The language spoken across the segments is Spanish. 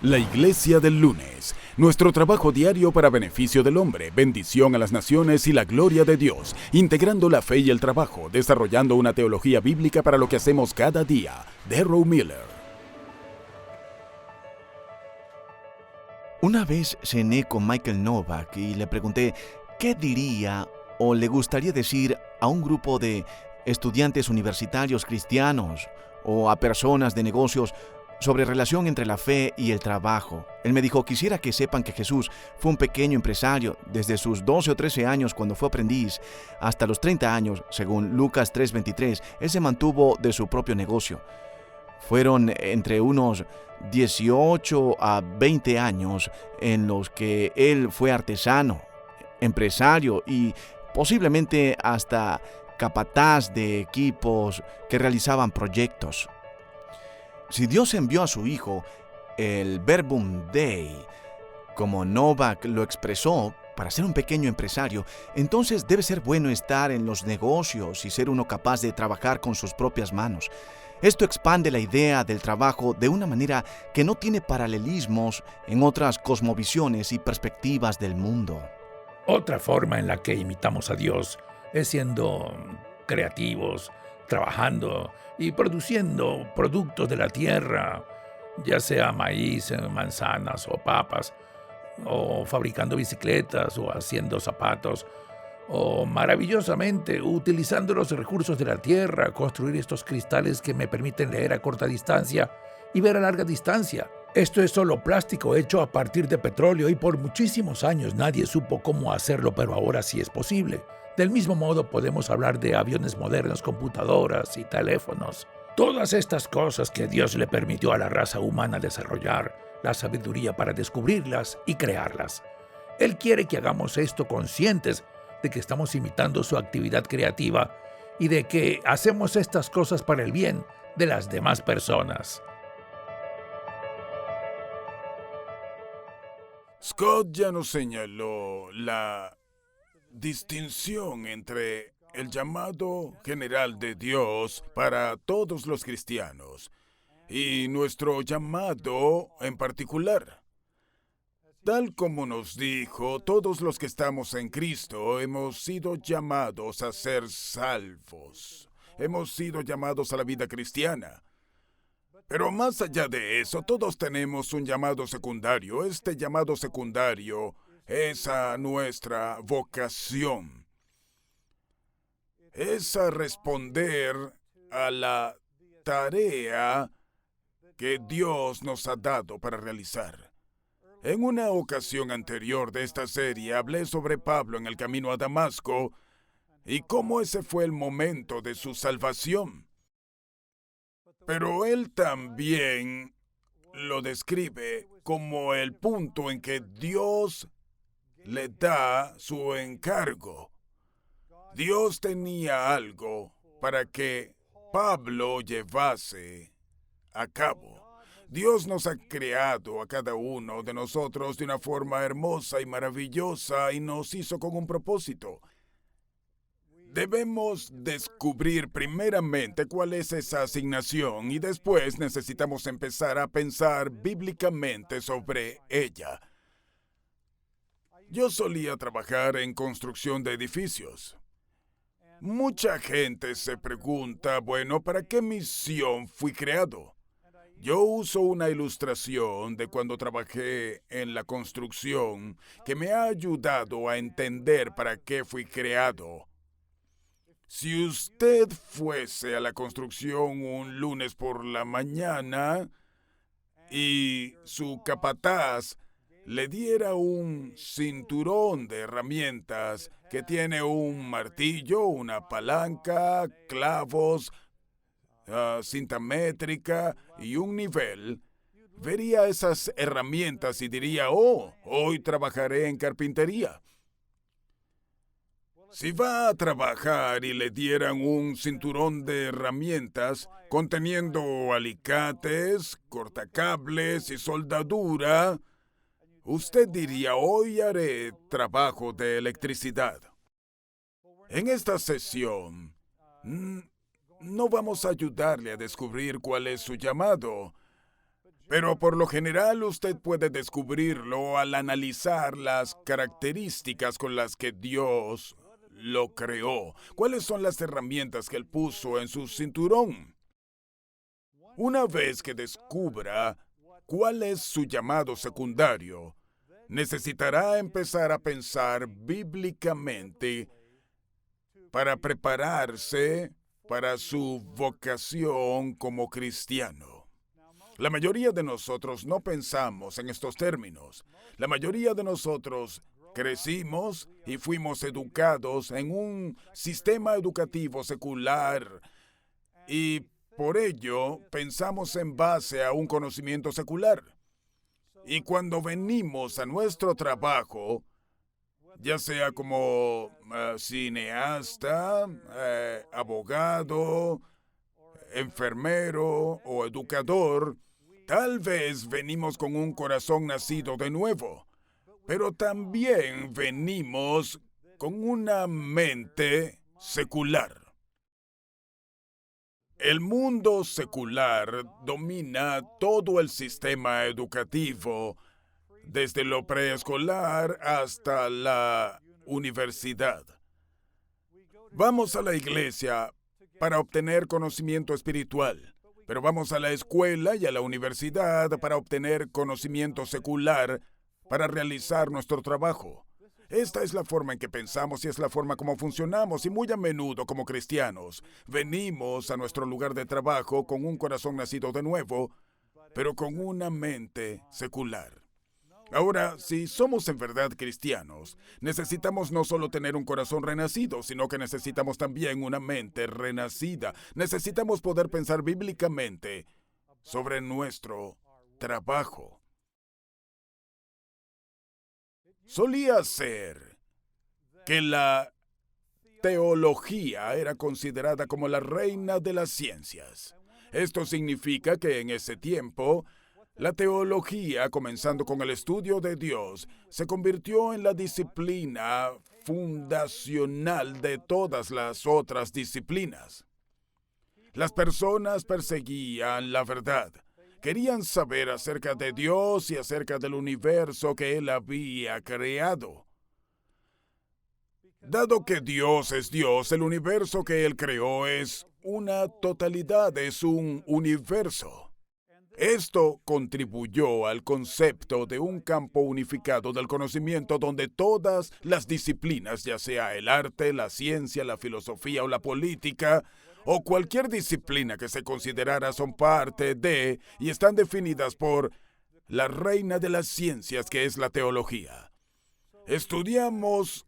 La Iglesia del Lunes, nuestro trabajo diario para beneficio del hombre, bendición a las naciones y la gloria de Dios, integrando la fe y el trabajo, desarrollando una teología bíblica para lo que hacemos cada día. Darrell Miller. Una vez cené con Michael Novak y le pregunté qué diría o le gustaría decir a un grupo de estudiantes universitarios cristianos o a personas de negocios sobre relación entre la fe y el trabajo. Él me dijo, quisiera que sepan que Jesús fue un pequeño empresario desde sus 12 o 13 años cuando fue aprendiz hasta los 30 años, según Lucas 3:23. Él se mantuvo de su propio negocio. Fueron entre unos 18 a 20 años en los que él fue artesano, empresario y posiblemente hasta capataz de equipos que realizaban proyectos. Si Dios envió a su Hijo, el Verbum Dei, como Novak lo expresó, para ser un pequeño empresario, entonces debe ser bueno estar en los negocios y ser uno capaz de trabajar con sus propias manos. Esto expande la idea del trabajo de una manera que no tiene paralelismos en otras cosmovisiones y perspectivas del mundo. Otra forma en la que imitamos a Dios es siendo creativos, trabajando y produciendo productos de la tierra, ya sea maíz, manzanas o papas, o fabricando bicicletas o haciendo zapatos, o maravillosamente utilizando los recursos de la tierra, construir estos cristales que me permiten leer a corta distancia y ver a larga distancia. Esto es solo plástico hecho a partir de petróleo y por muchísimos años nadie supo cómo hacerlo, pero ahora sí es posible. Del mismo modo podemos hablar de aviones modernos, computadoras y teléfonos. Todas estas cosas que Dios le permitió a la raza humana desarrollar, la sabiduría para descubrirlas y crearlas. Él quiere que hagamos esto conscientes de que estamos imitando su actividad creativa y de que hacemos estas cosas para el bien de las demás personas. Scott ya nos señaló la distinción entre el llamado general de Dios para todos los cristianos y nuestro llamado en particular. Tal como nos dijo, todos los que estamos en Cristo hemos sido llamados a ser salvos. Hemos sido llamados a la vida cristiana. Pero más allá de eso, todos tenemos un llamado secundario. Este llamado secundario es a nuestra vocación. Es a responder a la tarea que Dios nos ha dado para realizar. En una ocasión anterior de esta serie hablé sobre Pablo en el camino a Damasco y cómo ese fue el momento de su salvación. Pero él también lo describe como el punto en que Dios le da su encargo. Dios tenía algo para que Pablo llevase a cabo. Dios nos ha creado a cada uno de nosotros de una forma hermosa y maravillosa y nos hizo con un propósito. Debemos descubrir primeramente cuál es esa asignación y después necesitamos empezar a pensar bíblicamente sobre ella. Yo solía trabajar en construcción de edificios. Mucha gente se pregunta, bueno, ¿para qué misión fui creado? Yo uso una ilustración de cuando trabajé en la construcción que me ha ayudado a entender para qué fui creado. Si usted fuese a la construcción un lunes por la mañana y su capataz le diera un cinturón de herramientas que tiene un martillo, una palanca, clavos, cinta métrica y un nivel, vería esas herramientas y diría, oh, hoy trabajaré en carpintería. Si va a trabajar y le dieran un cinturón de herramientas conteniendo alicates, cortacables y soldadura, usted diría, hoy haré trabajo de electricidad. En esta sesión, no vamos a ayudarle a descubrir cuál es su llamado, Pero por lo general usted puede descubrirlo al analizar las características con las que Dios lo creó. ¿Cuáles son las herramientas que Él puso en su cinturón? Una vez que descubra cuál es su llamado secundario, necesitará empezar a pensar bíblicamente para prepararse para su vocación como cristiano. La mayoría de nosotros no pensamos en estos términos. La mayoría de nosotros crecimos y fuimos educados en un sistema educativo secular y por ello pensamos en base a un conocimiento secular. Y cuando venimos a nuestro trabajo, ya sea como cineasta, abogado, enfermero o educador, tal vez venimos con un corazón nacido de nuevo, pero también venimos con una mente secular. El mundo secular domina todo el sistema educativo, desde lo preescolar hasta la universidad. Vamos a la iglesia para obtener conocimiento espiritual, pero vamos a la escuela y a la universidad para obtener conocimiento secular para realizar nuestro trabajo. Esta es la forma en que pensamos y es la forma como funcionamos, y muy a menudo como cristianos venimos a nuestro lugar de trabajo con un corazón nacido de nuevo, pero con una mente secular. Ahora, si somos en verdad cristianos, necesitamos no solo tener un corazón renacido, sino que necesitamos también una mente renacida. Necesitamos poder pensar bíblicamente sobre nuestro trabajo. Solía ser que la teología era considerada como la reina de las ciencias. Esto significa que en ese tiempo, la teología, comenzando con el estudio de Dios, se convirtió en la disciplina fundacional de todas las otras disciplinas. Las personas perseguían la verdad. Querían saber acerca de Dios y acerca del universo que Él había creado. Dado que Dios es Dios, el universo que Él creó es una totalidad, es un universo. Esto contribuyó al concepto de un campo unificado del conocimiento donde todas las disciplinas, ya sea el arte, la ciencia, la filosofía o la política, o cualquier disciplina que se considerara son parte de y están definidas por la reina de las ciencias, que es la teología. Estudiamos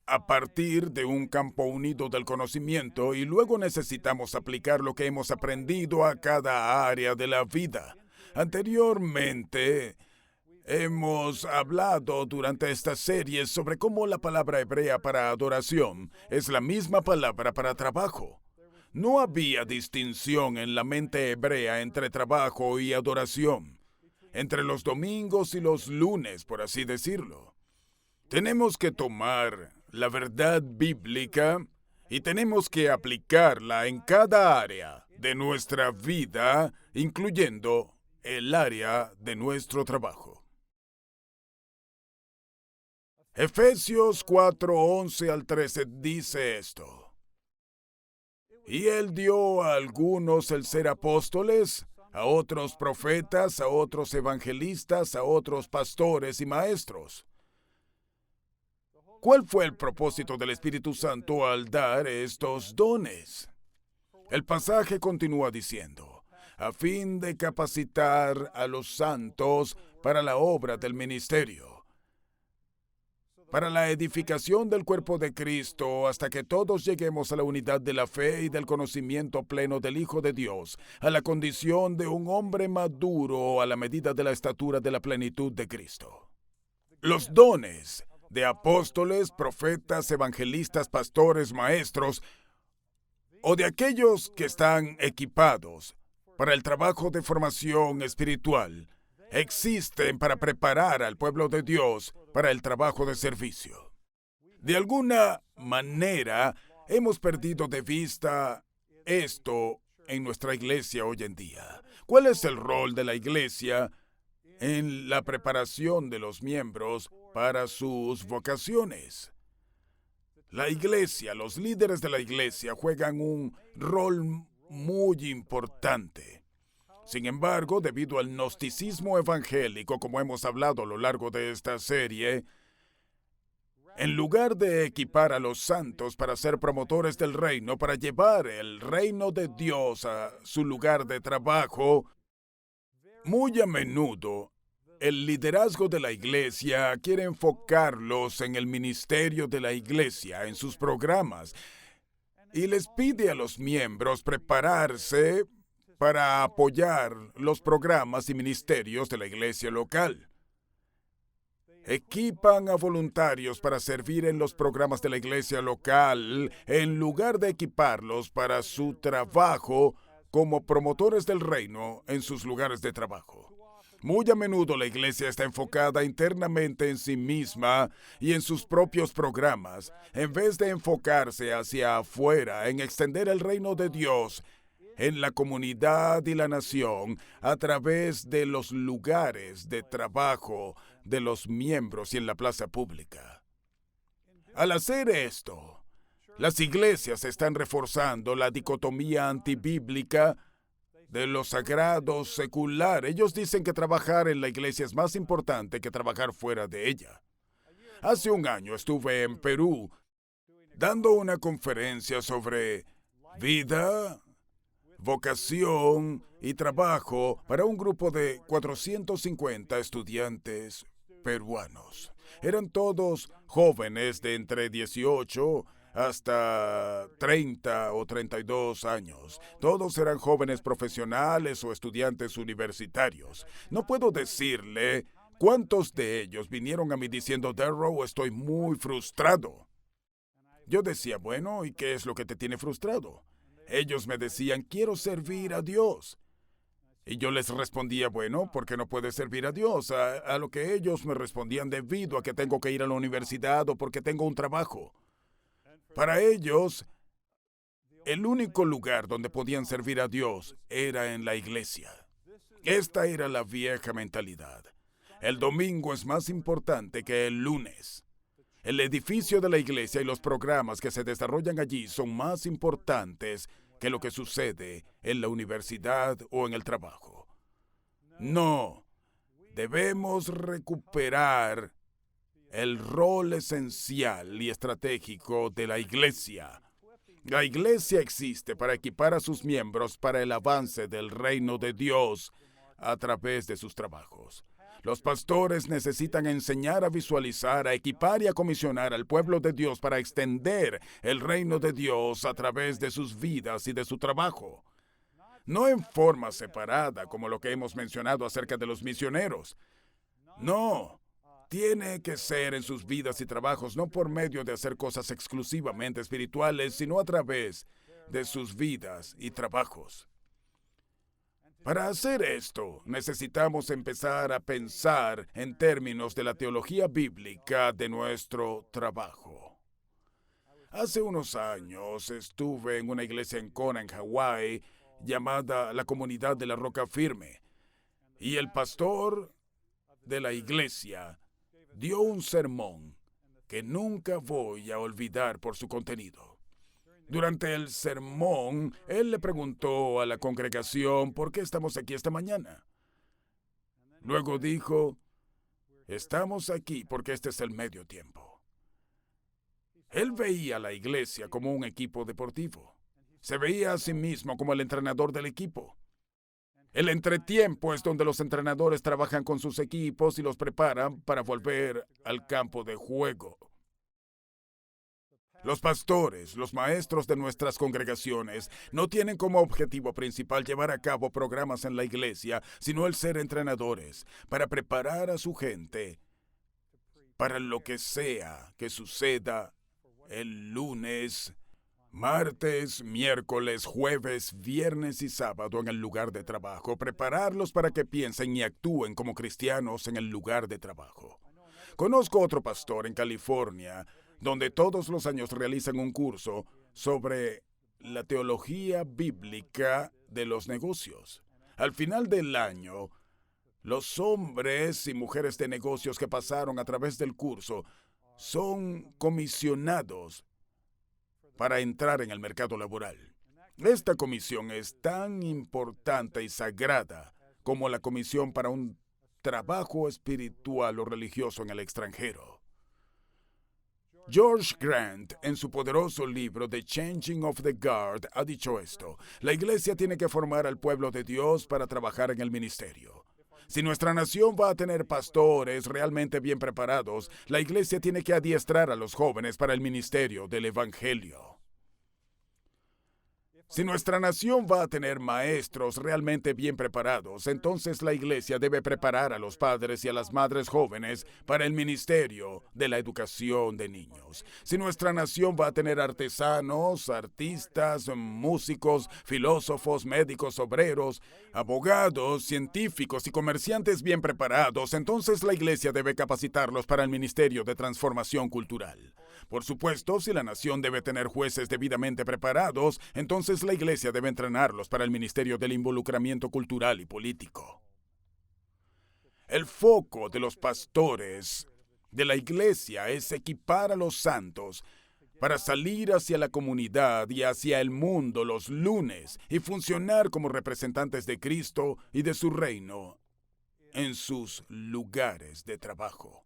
a partir de un campo unido del conocimiento y luego necesitamos aplicar lo que hemos aprendido a cada área de la vida. Anteriormente, hemos hablado durante esta serie sobre cómo la palabra hebrea para adoración es la misma palabra para trabajo. No había distinción en la mente hebrea entre trabajo y adoración, entre los domingos y los lunes, por así decirlo. Tenemos que tomar la verdad bíblica y tenemos que aplicarla en cada área de nuestra vida, incluyendo el área de nuestro trabajo. Efesios 4:11 al 13 dice esto: Y Él dio a algunos el ser apóstoles, a otros profetas, a otros evangelistas, a otros pastores y maestros. ¿Cuál fue el propósito del Espíritu Santo al dar estos dones? El pasaje continúa diciendo: a fin de capacitar a los santos para la obra del ministerio, para la edificación del cuerpo de Cristo, hasta que todos lleguemos a la unidad de la fe y del conocimiento pleno del Hijo de Dios, a la condición de un hombre maduro a la medida de la estatura de la plenitud de Cristo. Los dones de apóstoles, profetas, evangelistas, pastores, maestros, o de aquellos que están equipados para el trabajo de formación espiritual, existen para preparar al pueblo de Dios para el trabajo de servicio. De alguna manera, hemos perdido de vista esto en nuestra iglesia hoy en día? ¿Cuál es el rol de la iglesia en la preparación de los miembros para sus vocaciones? La iglesia, los líderes de la iglesia juegan un rol muy importante. Sin embargo, debido al gnosticismo evangélico, como hemos hablado a lo largo de esta serie, en lugar de equipar a los santos para ser promotores del reino, para llevar el reino de Dios a su lugar de trabajo, muy a menudo el liderazgo de la iglesia quiere enfocarlos en el ministerio de la iglesia, en sus programas, y les pide a los miembros prepararse para apoyar los programas y ministerios de la iglesia local. Equipan a voluntarios para servir en los programas de la iglesia local, en lugar de equiparlos para su trabajo como promotores del reino en sus lugares de trabajo. Muy a menudo la iglesia está enfocada internamente en sí misma y en sus propios programas, en vez de enfocarse hacia afuera, en extender el reino de Dios en la comunidad y la nación a través de los lugares de trabajo de los miembros y en la plaza pública. Al hacer esto, las iglesias están reforzando la dicotomía antibíblica de lo sagrado secular. Ellos dicen que trabajar en la iglesia es más importante que trabajar fuera de ella. Hace un año estuve en Perú dando una conferencia sobre vida, vocación y trabajo para un grupo de 450 estudiantes peruanos. Eran todos jóvenes de entre 18 hasta 30 o 32 años. Todos eran jóvenes profesionales o estudiantes universitarios. No puedo decirle cuántos de ellos vinieron a mí diciendo, Darrow, estoy muy frustrado. Yo decía, bueno, ¿y qué es lo que te tiene frustrado? Ellos me decían, quiero servir a Dios. Y yo les respondía, bueno, ¿por qué no puedes servir a Dios? A lo que ellos me respondían, debido a que tengo que ir a la universidad o porque tengo un trabajo. Para ellos, el único lugar donde podían servir a Dios era en la iglesia. Esta era la vieja mentalidad. El domingo es más importante que el lunes. El edificio de la iglesia y los programas que se desarrollan allí son más importantes que lo que sucede en la universidad o en el trabajo. No, debemos recuperar el rol esencial y estratégico de la iglesia. La iglesia existe para equipar a sus miembros para el avance del reino de Dios a través de sus trabajos. Los pastores necesitan enseñar a visualizar, a equipar y a comisionar al pueblo de Dios para extender el reino de Dios a través de sus vidas y de su trabajo. No en forma separada, como lo que hemos mencionado acerca de los misioneros. No, tiene que ser en sus vidas y trabajos, no por medio de hacer cosas exclusivamente espirituales, sino a través de sus vidas y trabajos. Para hacer esto, necesitamos empezar a pensar en términos de la teología bíblica de nuestro trabajo. Hace unos años estuve en una iglesia en Kona, en Hawái, llamada la Comunidad de la Roca Firme, y el pastor de la iglesia dio un sermón que nunca voy a olvidar por su contenido. Durante el sermón, él le preguntó a la congregación por qué estamos aquí esta mañana. Luego dijo, estamos aquí porque este es el medio tiempo. Él veía a la iglesia como un equipo deportivo. Se veía a sí mismo como el entrenador del equipo. El entretiempo es donde los entrenadores trabajan con sus equipos y los preparan para volver al campo de juego. Los pastores, los maestros de nuestras congregaciones, no tienen como objetivo principal llevar a cabo programas en la iglesia, sino el ser entrenadores, para preparar a su gente para lo que sea que suceda el lunes, martes, miércoles, jueves, viernes y sábado en el lugar de trabajo. Prepararlos para que piensen y actúen como cristianos en el lugar de trabajo. Conozco otro pastor en California, donde todos los años realizan un curso sobre la teología bíblica de los negocios. Al final del año, los hombres y mujeres de negocios que pasaron a través del curso son comisionados para entrar en el mercado laboral. Esta comisión es tan importante y sagrada como la comisión para un trabajo espiritual o religioso en el extranjero. George Grant, en su poderoso libro The Changing of the Guard, ha dicho esto: la iglesia tiene que formar al pueblo de Dios para trabajar en el ministerio. Si nuestra nación va a tener pastores realmente bien preparados, la iglesia tiene que adiestrar a los jóvenes para el ministerio del evangelio. Si nuestra nación va a tener maestros realmente bien preparados, entonces la iglesia debe preparar a los padres y a las madres jóvenes para el ministerio de la educación de niños. Si nuestra nación va a tener artesanos, artistas, músicos, filósofos, médicos, obreros, abogados, científicos y comerciantes bien preparados, entonces la iglesia debe capacitarlos para el ministerio de transformación cultural. Por supuesto, si la nación debe tener jueces debidamente preparados, entonces la iglesia debe entrenarlos para el ministerio del involucramiento cultural y político. El foco de los pastores de la iglesia es equipar a los santos para salir hacia la comunidad y hacia el mundo los lunes y funcionar como representantes de Cristo y de su reino en sus lugares de trabajo.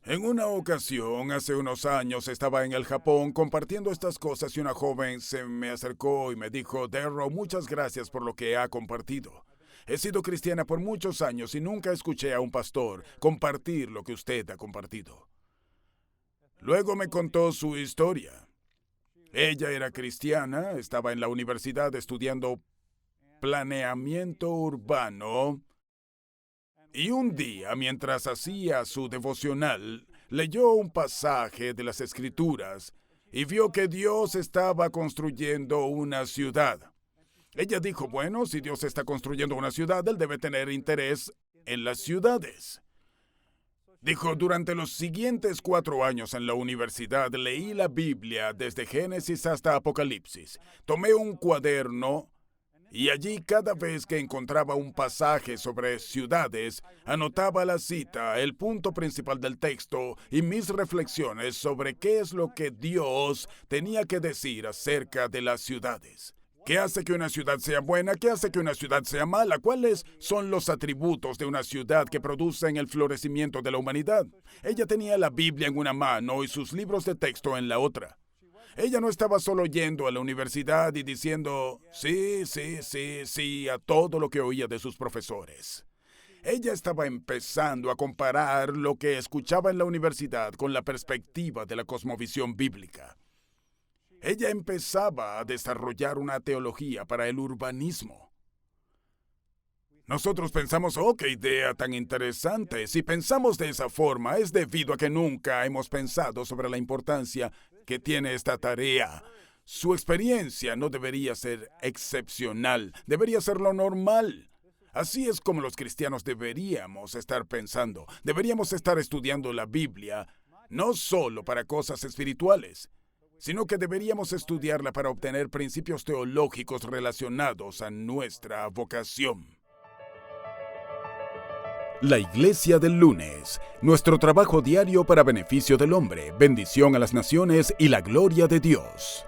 En una ocasión, hace unos años, estaba en el Japón compartiendo estas cosas y una joven se me acercó y me dijo: Darrow, muchas gracias por lo que ha compartido. He sido cristiana por muchos años y nunca escuché a un pastor compartir lo que usted ha compartido. Luego me contó su historia. Ella era cristiana, estaba en la universidad estudiando planeamiento urbano. Y un día, mientras hacía su devocional, leyó un pasaje de las Escrituras y vio que Dios estaba construyendo una ciudad. Ella dijo: bueno, si Dios está construyendo una ciudad, Él debe tener interés en las ciudades. Dijo: durante los siguientes 4 años en la universidad leí la Biblia desde Génesis hasta Apocalipsis. Tomé un cuaderno y allí, cada vez que encontraba un pasaje sobre ciudades, anotaba la cita, el punto principal del texto y mis reflexiones sobre qué es lo que Dios tenía que decir acerca de las ciudades. ¿Qué hace que una ciudad sea buena? ¿Qué hace que una ciudad sea mala? ¿Cuáles son los atributos de una ciudad que producen el florecimiento de la humanidad? Ella tenía la Biblia en una mano y sus libros de texto en la otra. Ella no estaba solo yendo a la universidad y diciendo sí a todo lo que oía de sus profesores. Ella estaba empezando a comparar lo que escuchaba en la universidad con la perspectiva de la cosmovisión bíblica. Ella empezaba a desarrollar una teología para el urbanismo. Nosotros pensamos: ¡oh, qué idea tan interesante! Si pensamos de esa forma, es debido a que nunca hemos pensado sobre la importancia que tiene esta tarea. Su experiencia no debería ser excepcional, debería ser lo normal. Así es como los cristianos deberíamos estar pensando. Deberíamos estar estudiando la Biblia, no solo para cosas espirituales, sino que deberíamos estudiarla para obtener principios teológicos relacionados a nuestra vocación. La Iglesia del Lunes, nuestro trabajo diario para beneficio del hombre, bendición a las naciones y la gloria de Dios.